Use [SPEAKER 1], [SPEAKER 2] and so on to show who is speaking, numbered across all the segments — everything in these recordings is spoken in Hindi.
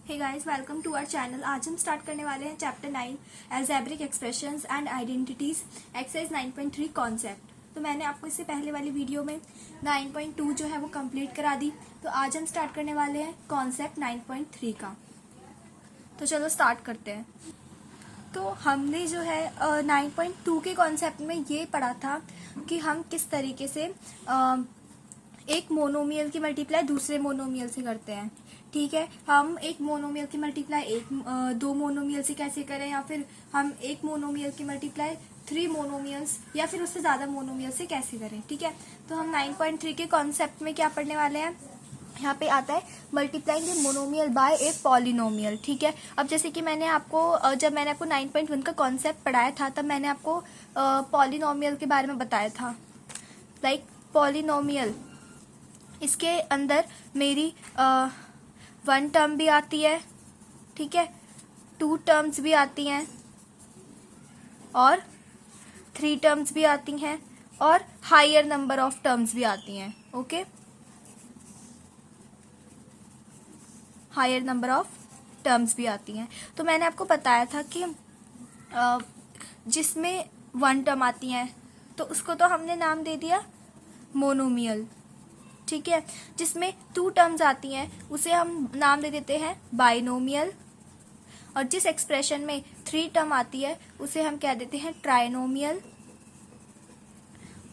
[SPEAKER 1] Hey guys, welcome to our channel. आज हम स्टार्ट करने वाले हैं chapter 9 algebraic expressions and identities exercise 9.3 concept. तो मैंने आपको इससे पहले वाली वीडियो में 9.2 जो है वो कंप्लीट करा दी। तो आज हम स्टार्ट करने वाले हैं कॉन्सेप्ट 9.3 का। तो चलो स्टार्ट करते हैं। तो हमने जो है 9.2 के कॉन्सेप्ट में ये पढ़ा था कि हम किस तरीके से एक मोनोमियल की मल्टीप्लाई दूसरे मोनोमियल से करते हैं। ठीक है, हम एक मोनोमियल की मल्टीप्लाई दो मोनोमियल से कैसे करें, या फिर हम एक मोनोमियल की मल्टीप्लाई 3 मोनोमियल्स या फिर उससे ज्यादा मोनोमियल से कैसे करें। ठीक है, तो हम 9.3 के कॉन्सेप्ट में क्या पढ़ने वाले हैं। यहाँ पे आता है multiplying a monomial by a polynomial. ठीक है, अब जैसे कि जब मैंने आपको 9.1 का कॉन्सेप्ट पढ़ाया था तब मैंने आपको पॉलिनोमियल के बारे में बताया था। लाइक पॉलिनोमियल, इसके अंदर मेरी 1 टर्म भी आती है, ठीक है, 2 टर्म्स भी आती हैं और 3 टर्म्स भी आती हैं और हायर नंबर ऑफ टर्म्स भी आती हैं। Okay, higher number of terms भी आती हैं। तो मैंने आपको बताया था कि जिसमें 1 टर्म आती है तो उसको तो हमने नाम दे दिया मोनोमियल। ठीक है, जिसमें 2 टर्म्स आती हैं उसे हम नाम दे देते हैं बाइनोमियल, और जिस एक्सप्रेशन में 3 टर्म आती है उसे हम क्या देते हैं ट्राइनोमियल।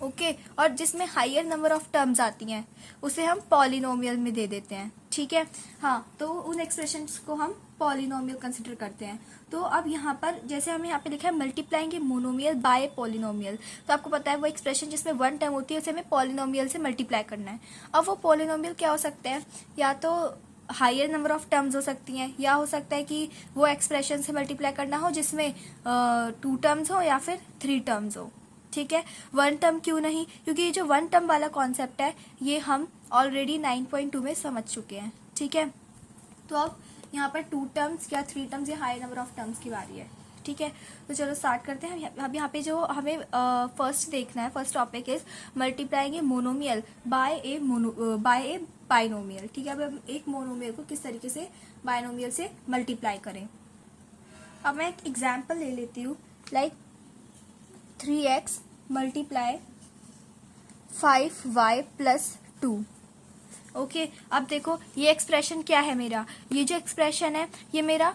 [SPEAKER 1] ओके, और जिसमें हायर नंबर ऑफ टर्म्स आती हैं उसे हम पॉलिनोमियल में दे देते हैं। ठीक है, हाँ, तो उन एक्सप्रेशंस को हम पॉलिनोमियल कंसिडर करते हैं। तो अब यहाँ पर जैसे हमें यहाँ पे लिखा है multiplying a monomial by polynomial, तो आपको पता है वो एक्सप्रेशन जिसमें 1 टर्म होती है उसे हमें पॉलिनोमियल से मल्टीप्लाई करना है। अब वो पॉलिनोमियल क्या हो सकते हैं, या तो हायर नंबर ऑफ टर्म्स हो सकती हैं, या हो सकता है कि वो एक्सप्रेशन से मल्टीप्लाई करना हो जिसमें 2 टर्म्स हो या फिर 3 टर्म्स हो। ठीक है, 1 टर्म क्यों नहीं, क्योंकि ये जो 1 टर्म वाला कॉन्सेप्ट है ये हम ऑलरेडी 9.2 में समझ चुके हैं। ठीक है, तो अब यहाँ पर 2 टर्म्स या 3 टर्म्स या हाई नंबर ऑफ टर्म्स की बारी है। ठीक है, तो चलो स्टार्ट करते हैं। अब यहाँ पे जो हमें फर्स्ट देखना है, first topic is multiplying a monomial by a binomial. ठीक है, अब हम एक मोनोमियल को किस तरीके से बाइनोमियल से मल्टीप्लाई करें। अब मैं एक एग्जाम्पल ले लेती हूँ, like 3x multiply 5y plus 2। Okay, अब देखो ये एक्सप्रेशन क्या है मेरा, ये जो एक्सप्रेशन है ये मेरा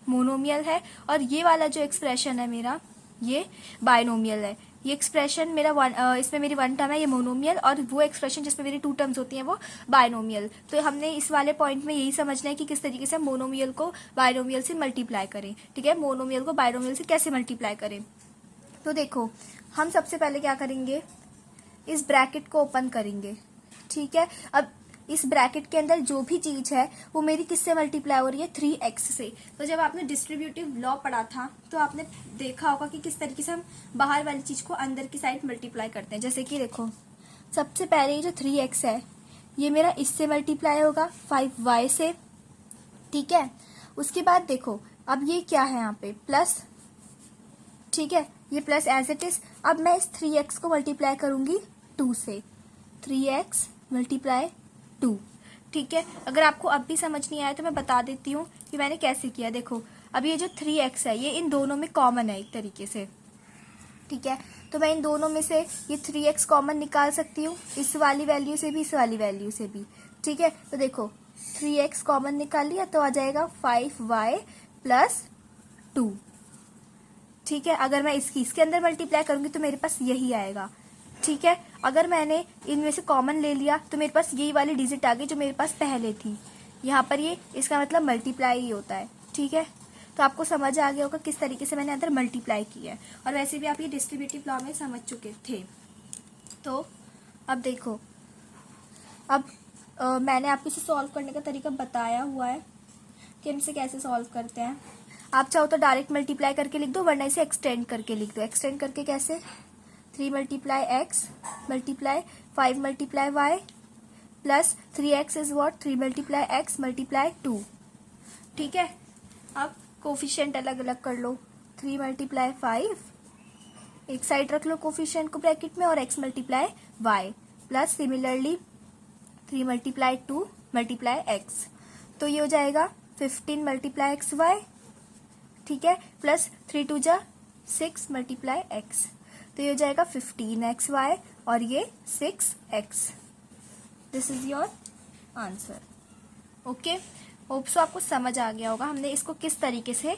[SPEAKER 1] मोनोमियल है, और ये वाला जो एक्सप्रेशन है मेरा ये बाइनोमियल है। ये एक्सप्रेशन मेरा इसमें मेरी 1 टर्म है ये मोनोमियल, और वो एक्सप्रेशन जिसमें मेरी 2 टर्म्स होती हैं वो बाइनोमियल। तो हमने इस वाले पॉइंट में यही समझना है कि किस तरीके से मोनोमियल को बाइनोमियल से मल्टीप्लाई करें। ठीक है, मोनोमियल को बाइनोमियल से कैसे मल्टीप्लाई करें। तो देखो हम सबसे पहले क्या करेंगे, इस ब्रैकेट को ओपन करेंगे। ठीक है, अब इस ब्रैकेट के अंदर जो भी चीज है वो मेरी किससे मल्टीप्लाई हो रही है 3x से। तो जब आपने डिस्ट्रीब्यूटिव लॉ पढ़ा था तो आपने देखा होगा कि किस तरीके से हम बाहर वाली चीज को अंदर की साइड मल्टीप्लाई करते हैं। जैसे कि देखो सबसे पहले ये जो 3x है ये मेरा इससे मल्टीप्लाई होगा 5y से। ठीक है, उसके बाद देखो अब ये क्या है यहाँ पे प्लस। ठीक है, ये प्लस एज इट इज। अब मैं इस 3x को मल्टीप्लाई करूंगी 2 से, 3x मल्टीप्लाई 2। ठीक है, अगर आपको अब भी समझ नहीं आया तो मैं बता देती हूँ कि मैंने कैसे किया। देखो अब ये जो 3x है ये इन दोनों में कॉमन है एक तरीके से। ठीक है, तो मैं इन दोनों में से ये 3x कॉमन निकाल सकती हूँ, इस वाली वैल्यू से भी इस वाली वैल्यू से भी। ठीक है, तो देखो 3x कॉमन निकाल लिया तो आ जाएगा 5y प्लस 2। ठीक है, अगर मैं इसके अंदर मल्टीप्लाई करूंगी तो मेरे पास यही आएगा। ठीक है, अगर मैंने इनमें से कॉमन ले लिया तो मेरे पास यही वाली डिजिट आ गई जो मेरे पास पहले थी। यहाँ पर ये इसका मतलब मल्टीप्लाई ही होता है। ठीक है, तो आपको समझ आ गया होगा किस तरीके से मैंने अंदर मल्टीप्लाई किया है, और वैसे भी आप ये डिस्ट्रीब्यूटिव लॉ में समझ चुके थे। तो अब देखो अब मैंने आपको इसे सॉल्व करने का तरीका बताया हुआ है कि हम इसे कैसे सॉल्व करते हैं। आप चाहो तो डायरेक्ट मल्टीप्लाई करके लिख दो, वरना इसे एक्सटेंड करके लिख दो। एक्सटेंड करके कैसे, 3 multiply x multiply 5 multiply y plus 3x is what 3 multiply x multiply 2। ठीक है, अब कोफिशिएंट अलग अलग कर लो, 3 मल्टीप्लाई 5 एक साइड रख लो कोफिशिएंट को ब्रैकेट में, और x multiply y plus similarly 3 multiply 2 multiply x। तो ये हो जाएगा 15 मल्टीप्लाई एक्स वाई, ठीक है, प्लस 3 2 जा 6 मल्टीप्लाई एक्स, तो ये हो जाएगा 15 XY और ये 6x। This is your answer. Okay, hope so आपको समझ आ गया होगा हमने इसको किस तरीके से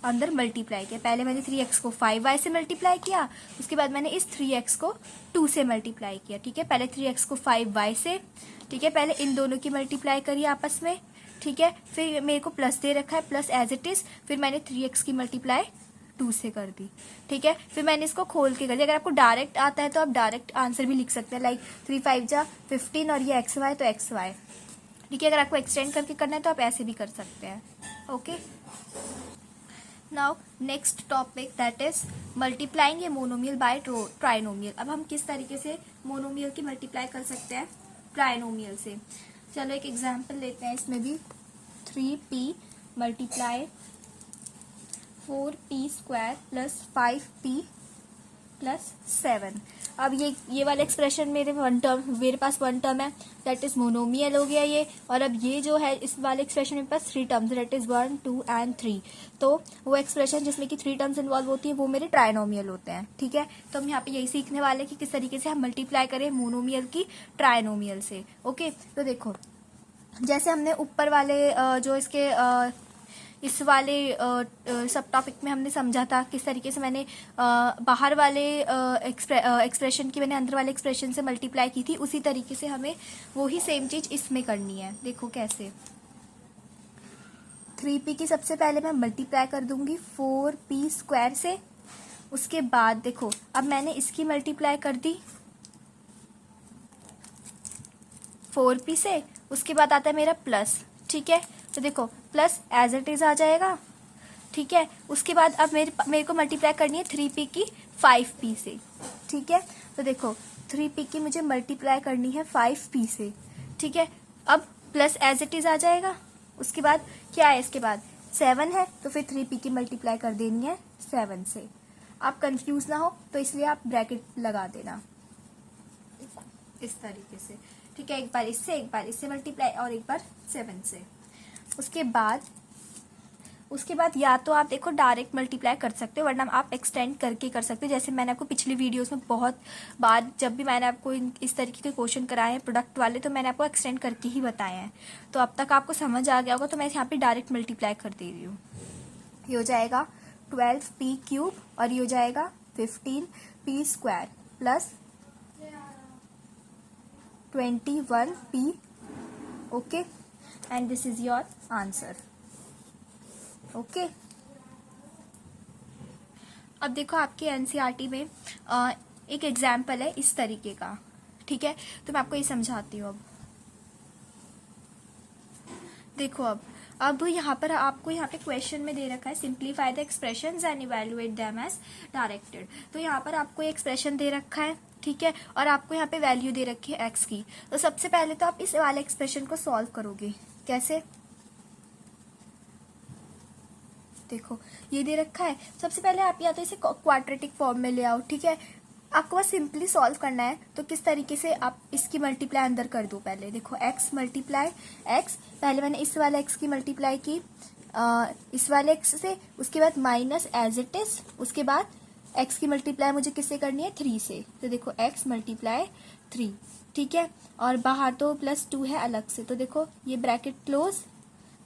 [SPEAKER 1] अंदर मल्टीप्लाई किया। पहले मैंने 3x को 5y से मल्टीप्लाई किया, उसके बाद मैंने इस 3x को 2 से मल्टीप्लाई किया, ठीक है। पहले 3x को 5y से, ठीक है, पहले इन दोनों की मल्टीप्लाई करी आपस में, ठीक है, फिर मेरे को प्लस दे रखा है, प्लस एज इट इज, फिर मैंने 3x की मल्टीप्लाई 2 से कर दी, ठीक है, फिर मैंने इसको खोल के कर दिया। अगर आपको डायरेक्ट आता है तो आप डायरेक्ट आंसर भी लिख सकते हैं, लाइक 3 5 जा 15 और ये XY तो XY, ठीक है। अगर आपको एक्सटेंड करके करना है तो आप ऐसे भी कर सकते हैं। Okay, now next topic that is multiplying a monomial by trinomial. अब हम किस तरीके से मोनोमियल की मल्टीप्लाई कर सकते हैं ट्राइनोमियल से। चलो एक एग्जांपल लेते हैं इसमें भी। 3p multiply 4p square plus 5p plus 7। अब ये वाला एक्सप्रेशन मेरे पास वन टर्म है, दैट इज मोनोमियल हो गया ये। और अब ये जो है इस वाले एक्सप्रेशन में पास 3 टर्म्स, दैट इज 1 2 एंड 3। तो वो एक्सप्रेशन जिसमें कि 3 टर्म्स इन्वॉल्व होती है वो मेरे ट्राइनोमियल होते हैं, ठीक है। तो हम यहाँ पे यही सीखने वाले हैं कि किस तरीके से हम मल्टीप्लाई करें मोनोमियल की ट्राइनोमियल से। ओके, तो देखो जैसे हमने ऊपर वाले जो इसके इस वाले सब टॉपिक में हमने समझा था किस तरीके से मैंने बाहर वाले एक्सप्रेशन की मैंने अंदर वाले एक्सप्रेशन से मल्टीप्लाई की थी, उसी तरीके से हमें वो ही सेम चीज इसमें करनी है। देखो कैसे। 3p की सबसे पहले मैं मल्टीप्लाई कर दूंगी 4p स्क्वायर से, उसके बाद देखो अब मैंने इसकी मल्टीप्लाई कर दी 4p से, उसके बाद आता है मेरा प्लस, ठीक है। तो देखो प्लस एज इट इज आ जाएगा, ठीक है। उसके बाद अब मेरे को मल्टीप्लाई करनी है 3p की 5p से, ठीक है। तो देखो 3p की मुझे मल्टीप्लाई करनी है 5p से, ठीक है। अब प्लस एज इट इज आ जाएगा, उसके बाद क्या है, इसके बाद 7 है, तो फिर 3p की मल्टीप्लाई कर देनी है 7 से। आप कंफ्यूज ना हो तो इसलिए आप ब्रैकेट लगा देना इस तरीके से, ठीक है। एक बार इससे मल्टीप्लाई और एक बार 7 से। उसके बाद या तो आप देखो डायरेक्ट मल्टीप्लाई कर सकते हो, वरना आप एक्सटेंड करके कर सकते हो। जैसे मैंने आपको पिछली वीडियोस में बहुत बार जब भी मैंने आपको इस तरीके के क्वेश्चन कराए हैं प्रोडक्ट वाले, तो मैंने आपको एक्सटेंड करके ही बताए हैं। तो अब तक आपको समझ आ गया होगा, तो मैं यहाँ पे डायरेक्ट मल्टीप्लाई कर दे रही हूँ। ये हो जाएगा 12p क्यूब और ये हो जाएगा 15p square plus 21p। Okay, and this is your answer. Okay, अब देखो आपके एनसीईआरटी में एक एग्जाम्पल है इस तरीके का, ठीक है। तो मैं आपको ये समझाती हूँ। अब देखो अब यहाँ पर आपको यहाँ पे क्वेश्चन में दे रखा है simplify the expressions and evaluate them as directed. तो यहाँ पर आपको एक्सप्रेशन दे रखा है, ठीक है, और आपको यहाँ पे वैल्यू दे रखी है एक्स की। तो सबसे पहले तो आप इस वाले एक्सप्रेशन को सॉल्व करोगे। कैसे, देखो ये दे रखा है, सबसे पहले आप या तो इसे क्वाड्रेटिक फॉर्म में ले आओ, ठीक है। आपको बस सिंपली सॉल्व करना है, तो किस तरीके से आप इसकी मल्टीप्लाई अंदर कर दो। पहले देखो x मल्टीप्लाई x, पहले मैंने इस वाले x की मल्टीप्लाई की इस वाले x से, उसके बाद माइनस एज इट इज, उसके बाद x की मल्टीप्लाई मुझे किससे करनी है 3 से। तो देखो x मल्टीप्लाई 3, ठीक है, और बाहर तो +2 है अलग से, तो देखो ये ब्रैकेट क्लोज,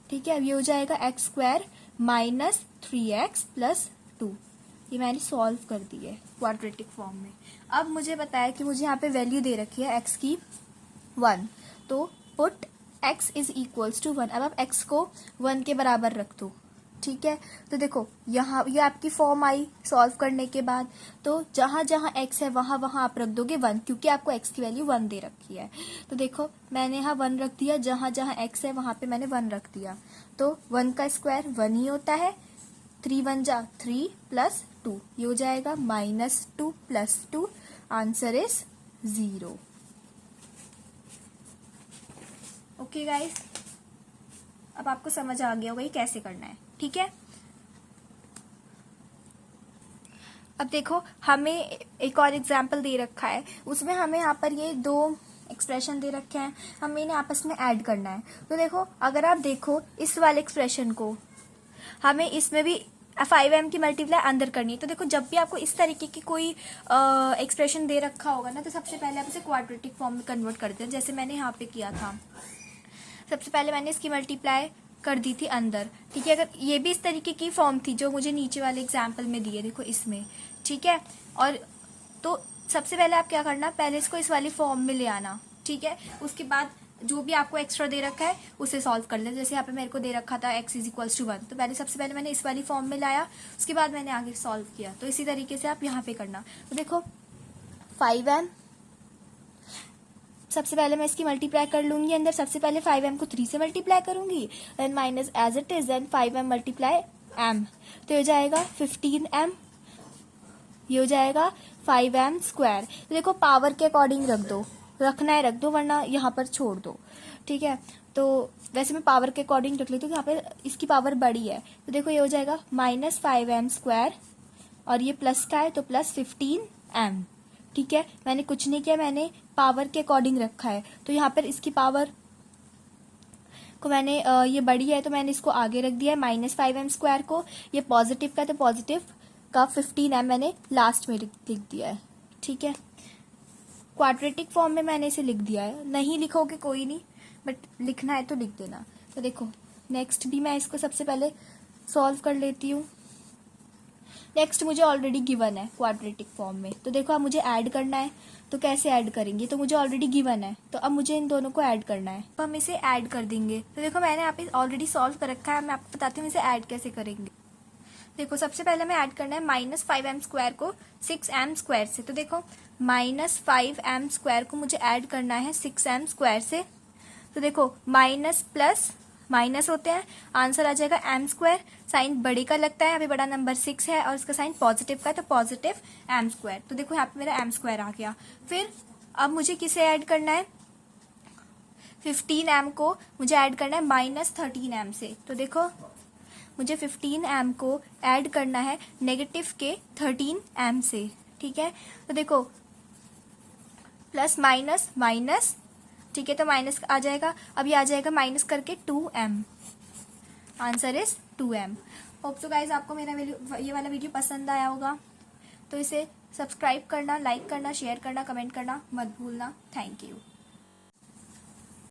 [SPEAKER 1] ठीक है। अब ये हो जाएगा x square minus 3x plus 2। ये मैंने सॉल्व कर दी है क्वाड्रेटिक फॉर्म में। अब मुझे बताया कि मुझे यहाँ पे वैल्यू दे रखी है x की 1, तो put x is equals to 1। अब आप x को 1 के बराबर रख दो, ठीक है। तो देखो यहाँ ये आपकी फॉर्म आई सॉल्व करने के बाद, तो जहां जहां x है वहां वहां आप रख दोगे 1, क्योंकि आपको x की वैल्यू 1 दे रखी है। तो देखो मैंने यहाँ 1 रख दिया, जहां जहां x है वहां पे मैंने 1 रख दिया। तो 1 का स्क्वायर 1 ही होता है, 3 1 जा 3 प्लस 2, ये हो जाएगा -2 plus 2, answer is 0। Okay guys, अब आपको समझ आ गया होगा ये कैसे करना है, ठीक है। अब देखो हमें एक और एग्जाम्पल दे रखा है, उसमें हमें यहाँ पर ये दो एक्सप्रेशन दे रखे हैं, हमें इन्हें आपस में ऐड करना है। तो देखो, अगर आप देखो इस वाले एक्सप्रेशन को, हमें इसमें भी 5m की मल्टीप्लाई अंदर करनी है। तो देखो, जब भी आपको इस तरीके की कोई एक्सप्रेशन दे रखा होगा ना, तो सबसे पहले आप इसे क्वाड्रेटिक फॉर्म में कन्वर्ट करते हैं, जैसे मैंने यहाँ पे किया था। सबसे पहले मैंने इसकी मल्टीप्लाई कर दी थी अंदर, ठीक है। अगर ये भी इस तरीके की फॉर्म थी जो मुझे नीचे वाले एग्जाम्पल में दी है, देखो इसमें, ठीक है। और तो सबसे पहले आप क्या करना, पहले इसको इस वाली फॉर्म में ले आना, ठीक है। उसके बाद जो भी आपको एक्स्ट्रा दे रखा है उसे सॉल्व कर लेना। जैसे यहाँ पे मेरे को दे रखा था x = 1, तो पहले सबसे पहले मैंने इस वाली फॉर्म में लाया, उसके बाद मैंने आगे सॉल्व किया। तो इसी तरीके से आप यहाँ पे करना। तो देखो 5m, सबसे पहले मैं इसकी मल्टीप्लाई कर लूंगी अंदर। सबसे पहले 5m को 3 से मल्टीप्लाई करूंगी, then minus as it is, then 5m multiply m, तो ये जाएगा 15m, ये हो जाएगा 5m²। तो देखो पावर के अकॉर्डिंग रख दो, रखना है रख दो, वरना यहाँ पर छोड़ दो, ठीक है। तो वैसे मैं पावर के अकॉर्डिंग रख लेती हूँ, यहाँ पे इसकी पावर बड़ी है। तो देखो ये हो जाएगा -5m², और ये प्लस का है तो प्लस 15m, ठीक है। मैंने कुछ नहीं किया, मैंने पावर के अकॉर्डिंग रखा है। तो यहाँ पर इसकी पावर को मैंने ये बड़ी है तो मैंने इसको आगे रख दिया है -5m² को। ये पॉजिटिव का, तो पॉजिटिव का 15m मैंने लास्ट में लिख दिया है, ठीक है। क्वाड्रेटिक फॉर्म में मैंने इसे लिख दिया है, नहीं लिखोगे कोई नहीं, बट लिखना है तो लिख देना। तो देखो नेक्स्ट भी मैं इसको सबसे पहले सॉल्व कर लेती हूँ। नेक्स्ट मुझे ऑलरेडी गिवन है क्वाड्रेटिक फॉर्म में, तो देखो अब मुझे ऐड करना है। तो कैसे ऐड करेंगे, तो मुझे ऑलरेडी गिवन है, तो अब मुझे इन दोनों को ऐड करना है। तो हम इसे ऐड कर देंगे। तो देखो मैंने यहाँ पे ऑलरेडी सॉल्व कर रखा है, मैं आपको बताती हूँ इसे ऐड कैसे करेंगे। देखो सबसे पहले मैं ऐड करना है -5m² को 6m² से। तो देखो -5m² को मुझे ऐड करना है 6m² से। तो देखो माइनस प्लस माइनस होते हैं, आंसर आ जाएगा m²। साइन बड़े का लगता है, अभी बड़ा नंबर 6 है और इसका साइन पॉजिटिव का है, तो पॉजिटिव m²। तो देखो यहाँ पे मेरा m² आ गया। फिर अब मुझे किसे ऐड करना है, 15m को मुझे ऐड करना है -13m से। तो देखो मुझे 15m को ऐड करना है नेगेटिव के 13m से, ठीक है। तो देखो प्लस माइनस माइनस, ठीक है, तो माइनस आ जाएगा। अब ये आ जाएगा माइनस करके 2m, answer is 2m। Hope so guys आपको मेरा ये वाला वीडियो पसंद आया होगा, तो इसे सब्सक्राइब करना, लाइक करना, शेयर करना, कमेंट करना मत भूलना। Thank you.